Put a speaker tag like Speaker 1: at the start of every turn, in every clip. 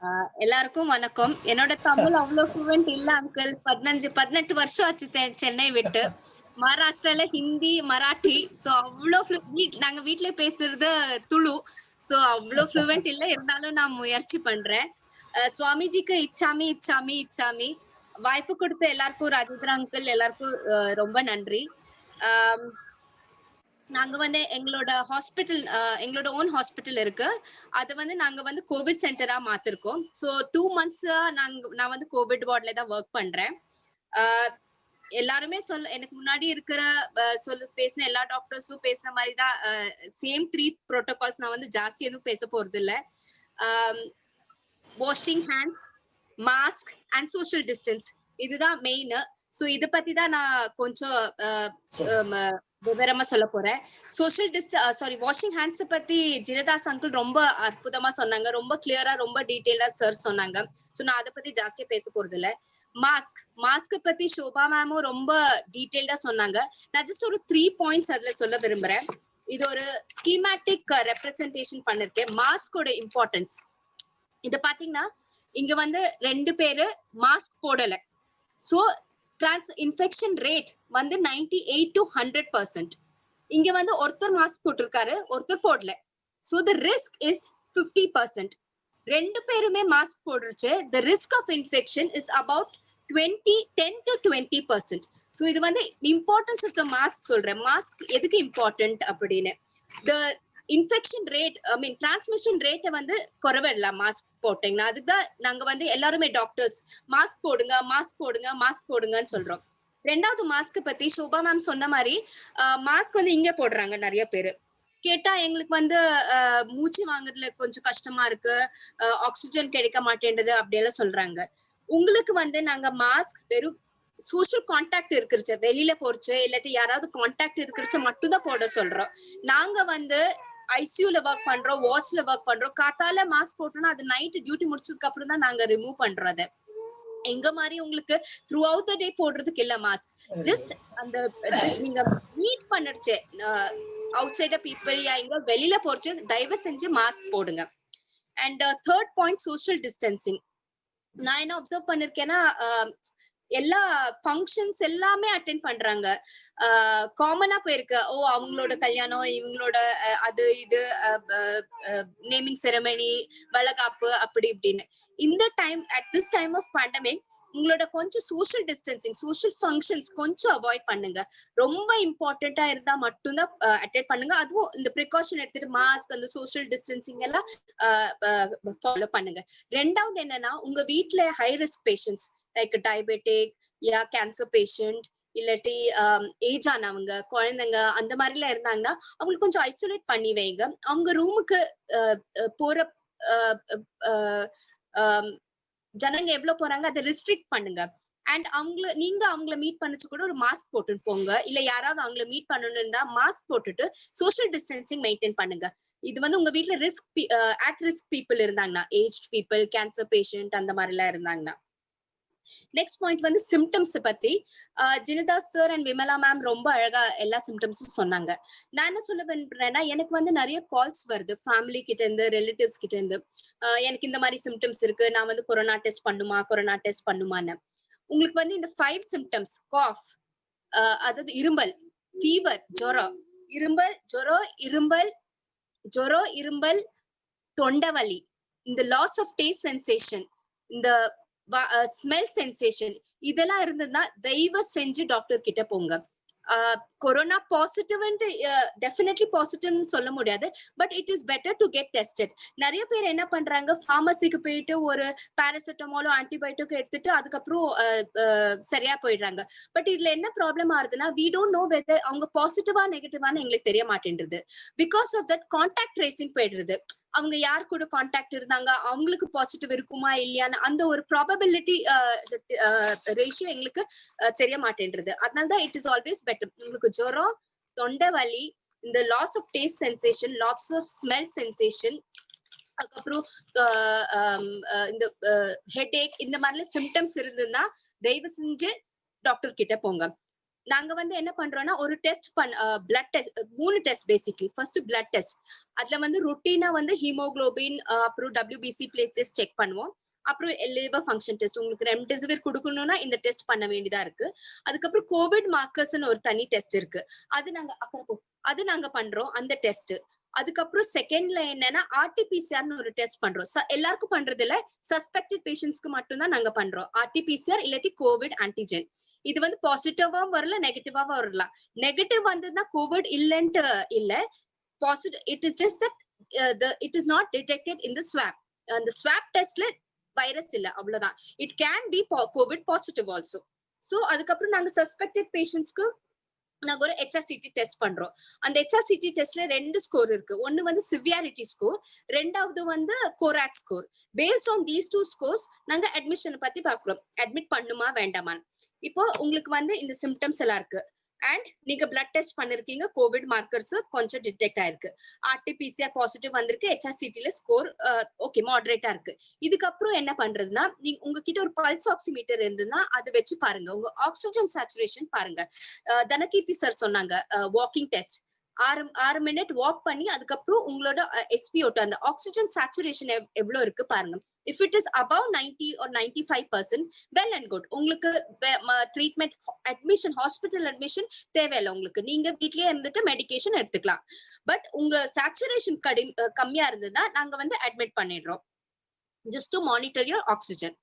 Speaker 1: எல்லாருக்கும் வணக்கம். என்னோட தமிழ் அவ்ளோ ஃப்ளூவென்ட் இல்ல அங்கிள். 18 வருஷம் ஆச்சு சென்னை விட்டு. மகாராஷ்டிரால ஹிந்தி, மராட்டி. சோ அவ்ளோ நாங்க வீட்ல பேசுறது துளு. சோ அவ்ளோ ஃப்ளூவென்ட் இல்ல. இருந்தாலும் நான் முயற்சி பண்றேன். சுவாமிஜிக்கு இச்சாமி இச்சாமி இச்சாமி. வாய்ப்பு கொடுத்த எல்லாருக்கும் ராஜேந்திர அங்கிள் எல்லாருக்கும் ரொம்ப நன்றி. நாங்க வந்து எங்களோட ஹாஸ்பிட்டல் எங்களோட ஓன் ஹாஸ்பிட்டல் இருக்கு. அது வந்து நாங்க வந்து கோவிட் சென்டரா மாத்திருக்கோம். சோ 2 months நான் வந்து கோவிட் வார்ட்ல தான் ஒர்க் பண்றேன். எல்லாருமே எனக்கு முன்னாடி இருக்கிற பேசின எல்லா டாக்டர்ஸும் பேசின மாதிரி தான் சேம் 3 ப்ரோட்டோகால்ஸ். நான் வந்து ஜாஸ்தி எதுவும் பேச போறது இல்ல. Washing hands, mask and social distance இதுதான் மெயின். சோ இத பத்தி தான் நான் கொஞ்சம் விவரமா சொல்ல போறேன். வாஷிங் ஹேண்ட்ஸ் பத்தி ஜினதாஸ் அங்கிள் ரொம்ப அற்புதமா சொன்னாங்க. ரொம்ப கிளியரா ரொம்ப டீடைலா சார் சொன்னாங்க. சோ நான் அதை பத்தி ஜாஸ்தியா பேச போறது இல்ல. மாஸ்க் பத்தி ஷோபா மேமும் ரொம்ப டீடைல்டா சொன்னாங்க. நான் ஜஸ்ட் ஒரு 3 பாயிண்ட்ஸ் அதுல சொல்ல விரும்புறேன். இது ஒரு ஸ்கீமேட்டிக் ரெப்ரசன்டேஷன் பண்ணிருக்கேன். மாஸ்கோட இம்பார்ட்டன்ஸ் இத பாத்தீங்கன்னா இங்க வந்து 2 பேரு மாஸ்க் போடல. சோ இன்ஃபெக்ஷன் ரேட் வந்து 98 to 100%. இங்க வந்து ஒருத்தர் மாஸ்க் போட்டிருக்காரு, ஒருத்தர் போடல. So the risk is 50%. 2 பேருமே மாஸ்க் போடுறச்சு the risk of infection is about 10 to 20%. So இது வந்து இம்பார்ட்டன்ஸ் ஆஃப் த மாஸ்க் சொல்றேன். மாஸ்க் எதுக்கு இம்பார்ட்டன்ட் அப்படின்னு. the infection rate transmission rate வந்து குறைவிடலாம் மாஸ்க் போட்டீங்கன்னா. அதுதான் நாங்க வந்து எல்லாருமே டாக்டர்ஸ் மாஸ்க் போடுங்க மாஸ்க் போடுங்க மாஸ்க் போடுங்கன்னு சொல்றோம். ரெண்டாவது மாஸ்க் பத்தி ஷோபா மேம் சொன்ன மாதிரி மாஸ்க் வந்து இங்க போடுறாங்க நிறைய பேரு. கேட்டா எங்களுக்கு வந்து மூச்சு வாங்குறதுல கொஞ்சம் கஷ்டமா இருக்கு, ஆக்சிஜன் கிடைக்க மாட்டேன்றது அப்படியெல்லாம் சொல்றாங்க. உங்களுக்கு வந்து நாங்க மாஸ்க் வெறும் சோஷியல் கான்டாக்ட் இருக்குருச்சு, வெளியில போறச்சு இல்லாட்டி யாராவது கான்டாக்ட் இருக்குருச்சு மட்டும் தான் போட சொல்றோம். நாங்க வந்து ஐசியூல ஒர்க் பண்றோம், வாட்ச்ல ஒர்க் பண்றோம். காத்தால மாஸ்க் போட்டோம்னா அது நைட் டியூட்டி முடிச்சதுக்கு அப்புறம் தான் நாங்க ரிமூவ் பண்றது. எங்க மாதிரி உங்களுக்கு த்ரூ அவுட் த டே போடுறதுக்கு இல்ல மாஸ்க். ஜஸ்ட் அந்த நீங்க மீட் பண்ணச்சு அவுட் சைடர் பீப்புள் யா எங்க வெளியில போறச்சு தயவு செஞ்சு மாஸ்க் போடுங்க. And third point social distancing. நான் என்ன அப்சர்வ் பண்ணிருக்கேன்னா எல்லா ஃபங்க்ஷன்ஸ் எல்லாமே அட்டென்ட் பண்றாங்க. காமனா போயிருக்கு. அவங்களோட கல்யாணம், இவங்களோட அது இது நேமிங் செரமனி, வளகாப்பு அப்படி இப்படின்னு. இந்த time at this time of pandemic உங்களோட கொஞ்சம் சோஷியல் டிஸ்டன்சிங், சோஷியல் ஃபங்க்ஷன்ஸ் கொஞ்சம் அவாய்ட் பண்ணுங்க. ரொம்ப இம்பார்ட்டண்டா இருந்தா மட்டும்தான் அட்டென்ட் பண்ணுங்க. அதுவும் இந்த ப்ரிகாஷன் எடுத்துட்டு மாஸ்க் அந்த சோஷியல் டிஸ்டன்சிங் எல்லாம் ஃபாலோ பண்ணுங்க. ரெண்டாவது என்னன்னா உங்க வீட்டுல high risk patients like diabetic யா கேன்சர் பேஷண்ட் இல்லாட்டி ஏஜ் ஆனவங்க, குழந்தைங்க அந்த மாதிரி எல்லாம் இருந்தாங்கன்னா அவங்களுக்கு கொஞ்சம் ஐசோலேட் பண்ணி வைங்க. அவங்க ரூமுக்கு போற ஜனங்க எவ்வளவு போறாங்க அதை ரெஸ்ட்ரிக்ட் பண்ணுங்க. அண்ட் நீங்க அவங்கள மீட் பண்ணச்சு கூட ஒரு மாஸ்க் போட்டுட்டு போங்க. இல்ல யாராவது அவங்கள மீட் பண்ணணும்னா மாஸ்க் போட்டுட்டு சோஷியல் டிஸ்டன்சிங் மெயின்டைன் பண்ணுங்க. இது வந்து உங்க வீட்டுல அட் ரிஸ்க் பீப்புள் இருந்தாங்கன்னா, ஏஜ் பீப்புள், கேன்சர் பேஷண்ட் அந்த மாதிரி எல்லாம் இருந்தாங்கன்னா. நெக்ஸ்ட் பாயிண்ட் வந்து சிம்டம்ஸ் பத்தி ஜினதாஸ் சார் அண்ட் விமலா மேம் ரொம்ப அழகா எல்லா சிம்டம்ஸும் சொன்னாங்க. நான் என்ன சொல்ல விரும்புறேன்னா எனக்கு வந்து நிறைய கால்ஸ் வருது ஃபேமிலி கிட்ட இருந்து, ரிலேட்டிவ்ஸ் கிட்ட இருந்து. எனக்கு இந்த மாதிரி சிம்டம்ஸ் இருக்கு, நான் வந்து கொரோனா டெஸ்ட் பண்ணுமான்னு. உங்களுக்கு வந்து இந்த 5 சிம்டம்ஸ் காஃப், அதாவது இரும்பல், ஃபீவர், ஜொரம், இரும்பல், தொண்டவலி, இந்த லாஸ் ஆஃப் டேஸ்ட் சென்சேஷன், இந்த ஸ்மெல் சென்சேஷன் இதெல்லாம் இருந்ததுன்னா தயவு செஞ்சு டாக்டர் கிட்ட போங்க. கொரோனா பாசிட்டிவ் டெஃபினெட்லி பாசிட்டிவ்னு சொல்ல முடியாது, but it is better to get tested. நிறைய பேர் என்ன பண்றாங்க, பார்மசிக்கு போயிட்டு ஒரு பாராசிட்டமாலோ ஆன்டிபயோட்டிக் எடுத்துட்டு அதுக்கப்புறம் சரியா போயிடுறாங்க. பட் இதுல என்ன ப்ராப்ளம் ஆகுதுன்னா வி டோன்ட் நோ வெதர் அவங்க பாசிட்டிவா நெகட்டிவான்னு எங்களுக்கு தெரிய மாட்டேன்றது. Because of that contact tracing போயிடுறது. அவங்க யார் கூட கான்டாக்ட் இருந்தாங்க, அவங்களுக்கு பாசிட்டிவ் இருக்குமா இல்லையான்னு அந்த ஒரு ப்ராபபிலிட்டி ரேஷியோ எங்களுக்கு தெரிய மாட்டேன்றது. அதனாலதான் இட் இஸ் ஆல்வேஸ் பெட்டர். உங்களுக்கு ஜுரம், தொண்டை வலி, இந்த loss of taste sensation, loss of smell sensation, அதுக்கப்புறம் இந்த ஹெட்ஏக் இந்த மாதிரி சிம்டம்ஸ் இருந்ததுன்னா தயவு செஞ்சு டாக்டர் கிட்ட போங்க. நாங்க வந்து என்ன பண்றோம்னா ஒரு test blood test 3 test basically. First blood test. அதுல வந்து ருட்டீனா வந்து ஹீமோகுளோபின் அப்புறம் WBC பிளேட்லெட்ஸ் செக் பண்ணுவோம். அப்புறம் லிவர் ஃபங்க்ஷன் டெஸ்ட். உங்களுக்கு ரெம்டெசிவிர் கொடுக்கணும்னா இந்த டெஸ்ட் பண்ண வேண்டியதா இருக்கு. அதுக்கப்புறம் கோவிட் மார்க்கர்ஸ்னு ஒரு தனி டெஸ்ட் இருக்கு. அது நாங்க பண்றோம் அந்த டெஸ்ட். அதுக்கப்புறம் செகண்ட்ல என்னன்னா RT-PCR ஒரு டெஸ்ட் பண்றோம். எல்லாருக்கும் பண்றது இல்ல, சஸ்பெக்டட் பேஷண்ட்ஸ்க்கு மட்டும் தான் நாங்க பண்றோம். RT-PCR இல்லாட்டி கோவிட் ஆன்டிஜென். இது வந்து பாசிட்டிவா வரல, நெகட்டிவாவா வரலாம். நெகட்டிவ் வந்ததுன்னா கோவிட் இல்லன்ட்டு இல்ல, positive it is just that it is not detected in the swab. அந்த ஸ்வாப் டெஸ்ட்ல வைரஸ் இல்ல, அவ்வளவுதான். It can be covid positive also. So அதுக்கப்புறம் நாங்க சஸ்பெக்டட் பேஷண்ட்ஸ்க்கு நாங்க ஒரு HRCT டெஸ்ட் பண்றோம். அந்த HRCT டெஸ்ட்ல 2 ஸ்கோர் இருக்கு. ஒன்னு வந்து சிவியாரிட்டி ஸ்கோர், ரெண்டாவது வந்து CORADS score. Based on these 2 scores நாங்க அட்மிஷன் பத்தி பாக்குறோம். அட்மிட் பண்ணுமா வேண்டாமான்னு. இப்போ உங்களுக்கு வந்து இந்த சிம்டம்ஸ் எல்லாம் இருக்கு அண்ட் நீங்க பிளட் டெஸ்ட் பண்ணிருக்கீங்க, கோவிட் மார்க்கர்ஸ் கொஞ்சம் டிடெக்ட் ஆயிருக்கு, RT-PCR பாசிட்டிவ் வந்திருக்கு, HRCTல ஸ்கோர் ஓகே மாடரேட்டா இருக்கு. இதுக்கப்புறம் என்ன பண்றதுன்னா, நீங்க உங்ககிட்ட ஒரு பல்ஸ் ஆக்சிமீட்டர் இருந்ததுன்னா அதை வச்சு பாருங்க, உங்க ஆக்சிஜன் சேச்சுரேஷன் பாருங்க. தனகீர்த்தி சார் சொன்னாங்க வாக்கிங் டெஸ்ட். 6 மினிட் வாக் பண்ணி அதுக்கப்புறம் உங்களோட SpO2 அந்த ஆக்சிஜன் சேச்சுரேஷன் எவ்வளவு இருக்கு பாருங்க. If it is above 90 or 95%, well and good. உங்களுக்கு ட்ரீட்மெண்ட் அட்மிஷன், ஹாஸ்பிட்டல் அட்மிஷன் தேவையில்லை. உங்களுக்கு நீங்க வீட்லயே இருந்துட்டு மெடிகேஷன் எடுத்துக்கலாம். பட் உங்க சேச்சுரேஷன் கம்மியா இருந்ததுன்னா நாங்க வந்து அட்மிட் பண்ணிடுறோம், just to monitor your oxygen.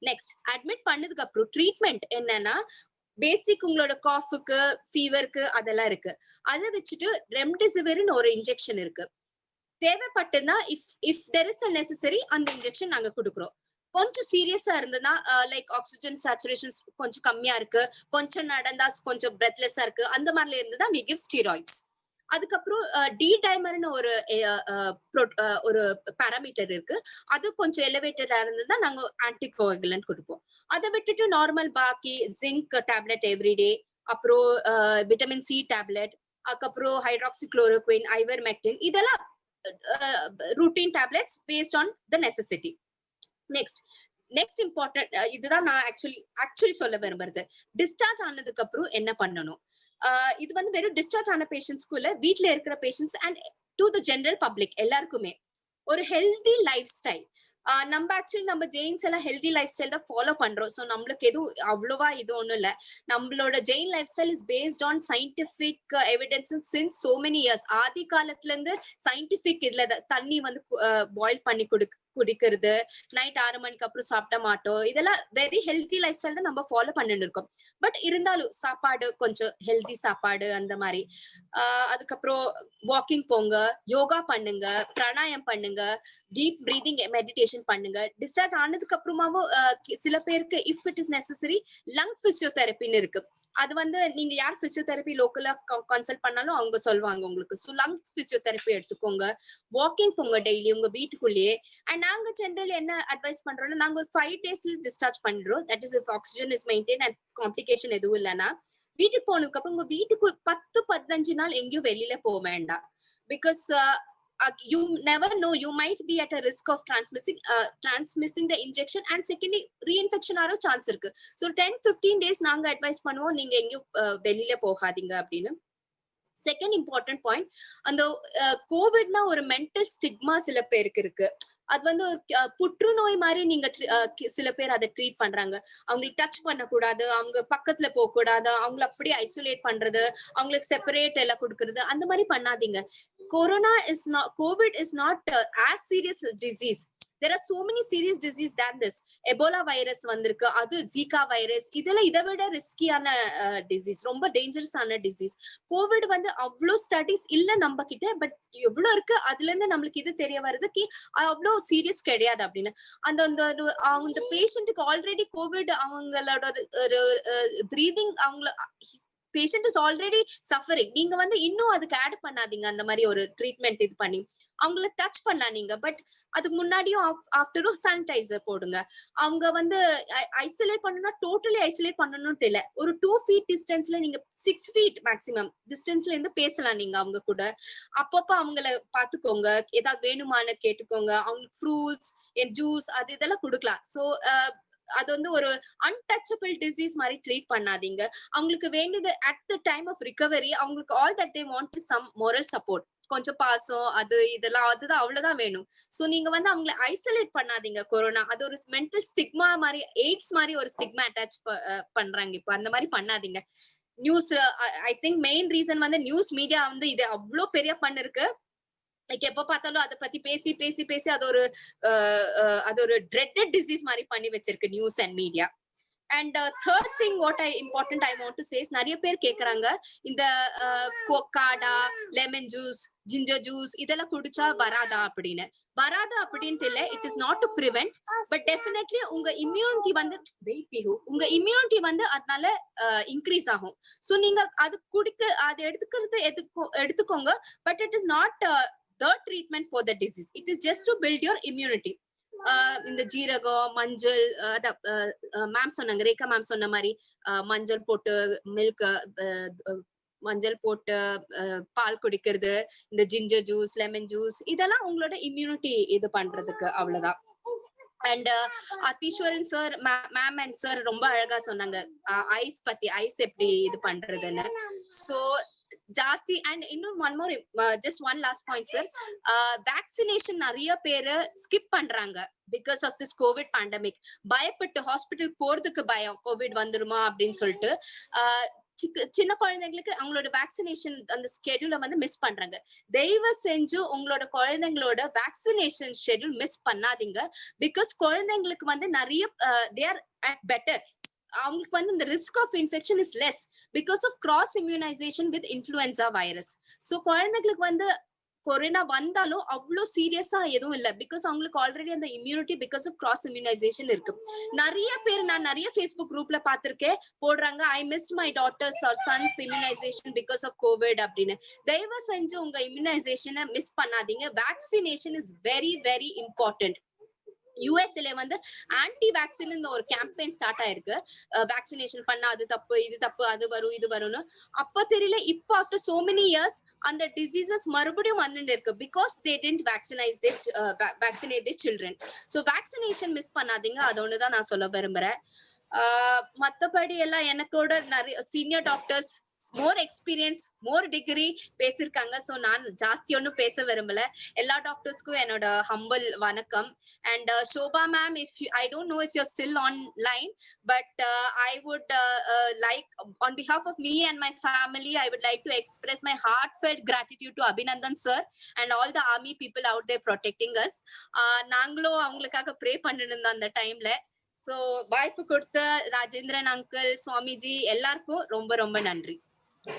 Speaker 1: Next admit பண்ணதுக்கு அப்புறம் ட்ரீட்மெண்ட் என்னன்னா, பேசிக் உங்களோட காஃபுக்கு ஃபீவருக்கு அதெல்லாம் இருக்கு. அதை வச்சுட்டு ரெம்டெசிவிர்னு ஒரு இன்ஜெக்ஷன் இருக்கு. தேவைப்பட்டதுன்னா if there is a necessary அந்த இன்ஜெக்ஷன் நாங்க கொடுக்குறோம். கொஞ்சம் சீரியஸா இருந்ததுன்னா லைக் ஆக்சிஜன் சேச்சுரேஷன் கொஞ்சம் கம்மியா இருக்கு, கொஞ்சம் நடந்தா கொஞ்சம் பிரெத்லெஸ்ஸா இருக்கு, அந்த மாதிரில இருந்ததுன்னா we give steroids. அதுக்கப்புறம் D-டைமர்னு ஒரு பாராமீட்டர் இருக்கு. அது கொஞ்சம் எலிவேட்டடா இருந்ததுன்னா நாங்க ஆன்டிகோகுலன்ட் கொடுப்போம். அதை விட்டுட்டு நார்மல் பாக்கி ஜிங்க் டேப்லெட் எவ்ரிடே, அப்புறம் விட்டமின் C டேப்லெட், அதுக்கப்புறம் ஹைட்ராக்சிக்ளோரோகுயின், ஐவர்மெக்டின், இதெல்லாம் routine tablets based on the necessity. next important இதுதான் நான் ஆக்சுவலி சொல்ல விரும்புறது. டிஸ்சார்ஜ் ஆனதுக்கு அப்புறம் என்ன பண்ணணும், இது வந்து வெறும் டிஸ்சார்ஜ் ஆன பேஷண்ட்ஸ்க்கு இல்ல, வீட்ல இருக்கிற patients and to the general public எல்லாருக்குமே ஒரு ஹெல்தி லைஃப் ஸ்டைல். நம்ம ஜெயின்ஸ் எல்லாம் ஹெல்தி லைஃப் ஸ்டைல் தான் ஃபாலோ பண்றோம். ஸோ நம்மளுக்கு எதுவும் அவ்வளவா இது ஒண்ணும் இல்ல. நம்மளோட Jain lifestyle is based on scientific evidence since so many years. ஆதி காலத்துல இருந்து சயின்டிபிக் இதுல தண்ணி வந்து பாயில் பண்ணி குடிக்கிறது, நைட் 6 மணிக்கு அப்புறம் சாப்பிட மாட்டோம், இதெல்லாம் வெரி ஹெல்தி லைஃப் ஸ்டைல் தான் நம்ம ஃபாலோ பண்ணிட்டு இருக்கோம். பட் இருந்தாலும் சாப்பாடு கொஞ்சம் ஹெல்தி சாப்பாடு அந்த மாதிரி. அதுக்கப்புறம் வாக்கிங் போங்க, யோகா பண்ணுங்க, பிராணாயம் பண்ணுங்க, டீப் பிரீதிங் மெடிடேஷன் பண்ணுங்க. டிஸ்சார்ஜ் ஆனதுக்கு அப்புறமாவும் சில பேருக்கு if it is necessary lung பிசியோதெரபின்னு இருக்கு. அது வந்து நீங்க யார் பிசியோதெரபி லோக்கலா கன்சல்ட் பண்ணாலும் அவங்க சொல்லுவாங்க உங்களுக்கு. ஸோ லங் பிசியோதெரபி எடுத்துக்கோங்க, வாக்கிங் போங்க டெய்லி உங்க வீட்டுக்குள்ளேயே. அண்ட் நாங்க ஜென்ரலி என்ன அட்வைஸ் பண்றோம்னா, நாங்க ஒரு 5 daysல டிஸ்சார்ஜ் பண்றோம். That is if oxygen is maintain and complication எதுவும் இல்லைன்னா. வீட்டுக்கு போனதுக்கு அப்புறம் உங்க வீட்டுக்கு 10-15 நாள் எங்கேயும் வெளியில போக வேண்டாம். Because you never know, you might be at a risk of transmitting the injection and secondly reinfection ஆற சான்ஸ் இருக்கு. so 10-15 days நாங்க அட்வைஸ் பண்ணுவோம், நீங்க எங்கேயும் வெளியில போகாதீங்க அப்படின்னு. செகண்ட் இம்பார்ட்டன்ட் பாயிண்ட், அந்த கோவிட்னா ஒரு மென்டல் ஸ்டிக்மா சில பேருக்கு இருக்கு. அது வந்து ஒரு புற்றுநோய் மாதிரி நீங்க சில பேர் அதை ட்ரீட் பண்றாங்க. அவங்களுக்கு டச் பண்ணக்கூடாது, அவங்க பக்கத்துல போக கூடாது, அவங்களை அப்படியே ஐசோலேட் பண்றது, அவங்களுக்கு செப்பரேட் எல்லாம் கொடுக்கறது, அந்த மாதிரி பண்ணாதீங்க. COVID is not as serious disease. There are so many serious disease than this. Ebola virus வந்திருக்கு, அது ஜிகா வைரஸ், இதெல்லாம் இதை விட ரிஸ்கியான டிசீஸ், ரொம்ப டேஞ்சரஸான டிசீஸ். கோவிட் வந்து அவ்வளோ ஸ்டடிஸ் இல்ல நம்ம கிட்ட, பட் எவ்வளவு இருக்கு அதுல இருந்து நம்மளுக்கு இது தெரிய வருது அவ்வளோ சீரியஸ் கிடையாது அப்படின்னு. அந்த பேஷண்ட்டுக்கு ஆல்ரெடி கோவிட், அவங்களோட பிரீதிங், அவங்கள பேஷண்ட் இஸ் ஆல்ரெடி சஃபரிங். நீங்க வந்து இன்னும் அதுக்கு ஆட் பண்ணாதீங்க அந்த மாதிரி ஒரு ட்ரீட்மெண்ட் இது பண்ணி. அவங்கள டச் பண்ணாதீங்க, பட் அதுக்கு முன்னாடியும் ஆஃப்டரும் சானிடைசர் போடுங்க. அவங்க வந்து ஐசோலேட் பண்ணணும்னா டோட்டலி ஐசோலேட் பண்ணணும்ட்டு இல்ல, ஒரு 2 feet டிஸ்டன்ஸ்ல, நீங்க 6 feet மேக்சிமம் டிஸ்டன்ஸ்ல இருந்து பேசலாம் நீங்க அவங்க கூட. அப்பப்ப அவங்கள பாத்துக்கோங்க, ஏதாவது வேணுமான்னு கேட்டுக்கோங்க, அவங்களுக்கு ஃப்ரூட்ஸ் ஜூஸ் அது இதெல்லாம் கொடுக்கலாம். ஸோ அது வந்து ஒரு அன்டச்சபிள் டிசீஸ் மாதிரி ட்ரீட் பண்ணாதீங்க. அவங்களுக்கு வேண்டியது at the time of recovery அவங்களுக்கு all that they want is some moral support. கொஞ்சம் பாசம் அது இதெல்லாம் அதுதான் அவ்வளவுதான் வேணும். சோ நீங்க வந்து அவங்களை ஐசோலேட் பண்ணாதீங்க. கொரோனா அது ஒரு மென்டல் ஸ்டிக்மா மாதிரி, எய்ட்ஸ் மாதிரி ஒரு ஸ்டிக்மா அட்டாச் பண்றாங்க இப்ப. அந்த மாதிரி பண்ணாதீங்க. News I think main reason வந்து நியூஸ் மீடியா வந்து இது அவ்வளவு பெரிய பண்ணிருக்கு. லைக் எப்ப பார்த்தாலும் அதை பத்தி பேசி பேசி பேசி அது ஒரு ட்ரெட்டட் டிசீஸ் மாதிரி பண்ணி வச்சிருக்கு news and media. And third thing what important I want to says, நிறைய பேர் கேக்குறாங்க இந்த காடா, லெமன் ஜூஸ், ஜிஞ்சர் ஜூஸ் இதெல்லாம் குடிச்சா வராதா அப்படின்னு. வராதா அப்படின்ட்டு இல்ல, it is not to prevent, but definitely உங்க இம்யூனிட்டி வந்து உங்க இம்யூனிட்டி வந்து அதனால இன்க்ரீஸ் ஆகும். சோ நீங்க அது அது எடுத்துக்கோங்க, but it is not the treatment for the disease. It is just to build your immunity. இந்த ஜீரகம், மஞ்சள், மேம் சொன்னாங்க, ரேகா மேம் சொன்ன மாதிரி மஞ்சள் போட்டு மில்க், மஞ்சள் போட்டு பால் குடிக்கிறது, இந்த ஜிஞ்சர் ஜூஸ், லெமன் ஜூஸ் இதெல்லாம் உங்களோட இம்யூனிட்டி இது பண்றதுக்கு அவ்வளவுதான். And Atheeswaran sir, ma'am and sir ரொம்ப அழகா சொன்னாங்க ஐஸ் பத்தி, ஐஸ் எப்படி இது பண்றதுன்னு. சோ ஜாஸ்தி அண்ட் இன்னும் one more just one last point sir, vaccination நிறைய பேரு ஸ்கிப் பண்றாங்க because of this covid pandemic. பயப்பட்டு ஹாஸ்பிட்டல் போறதுக்கு பயம், கோவிட் வந்துருமா அப்படின்னு சொல்லிட்டு சின்ன குழந்தைங்களுக்கு அவங்களோட வேக்சினேஷன் அந்த ஸ்கெடியூல வந்து மிஸ் பண்றாங்க. தயவு செஞ்சு உங்களோட குழந்தைங்களோட வேக்சினேஷன் ஷெட்யூல் மிஸ் பண்ணாதீங்க. பிகாஸ் குழந்தைங்களுக்கு வந்து நிறைய தே ஆர் அட் பெட்டர், அவங்களுக்கு வந்து இந்த risk of infection is less because of cross immunisation with influenza virus. So குழந்தைங்களுக்கு வந்து கொரோனா வந்தாலும் அவ்வளவு சீரியஸா எதுவும் இல்ல, பிகாஸ் அவங்களுக்கு ஆல்ரெடி அந்த immunity because of cross immunisation இருக்கு. நிறைய பேர் நான் நிறைய ஃபேஸ்புக் குரூப்ல பாத்திருக்கேன், போடுறாங்க I missed my daughters or sons immunisation because of covid அப்படின்னு. தயவு செஞ்சு உங்க இம்யூனைசேஷனை மிஸ் பண்ணாதீங்க. Vaccination is very very important. யூஎஸ்ல வந்து ஆன்டி வேக்சின் ஒரு கேம்பெயின் ஸ்டார்ட் ஆயிருக்கு. வேக்சினேஷன் பண்ணா அது தப்பு, இது தப்பு, அது வரும், இது வரும்னு. அப்ப தெரியல, இப்ப ஆஃப்டர் சோ மெனி இயர்ஸ் அந்த டிசீசஸ் மறுபடியும் வந்துட்டு இருக்கு because they didn't vaccinate the children. So vaccination miss பண்ணாதீங்க, அது ஒண்ணுதான் நான் சொல்ல விரும்புறேன். மத்தபடி எல்லாம் எனக்கோட நிறைய சீனியர் டாக்டர்ஸ், மோர் எக்ஸ்பீரியன்ஸ், மோர் டிகிரி பேசிருக்காங்க. சோ நான் ஜாஸ்தி ஒன்னும் பேச விரும்பல. எல்லா டாக்டர்ஸ்க்கும் என்னோட ஹம்பிள் வணக்கம். And Shobha ma'am, if you, I don't know if you're still online, but I would like on behalf of me and my family, I would like to express my heartfelt gratitude to Abhinandan sir and all the army people out there protecting us. நாங்களும் அவங்களுக்காக pray பண்ணிட்டு இருந்தோம் அந்த டைம்ல. So வாய்ப்பு கொடுத்த Rajendran uncle, Swamiji எல்லாருக்கும் ரொம்ப ரொம்ப நன்றி.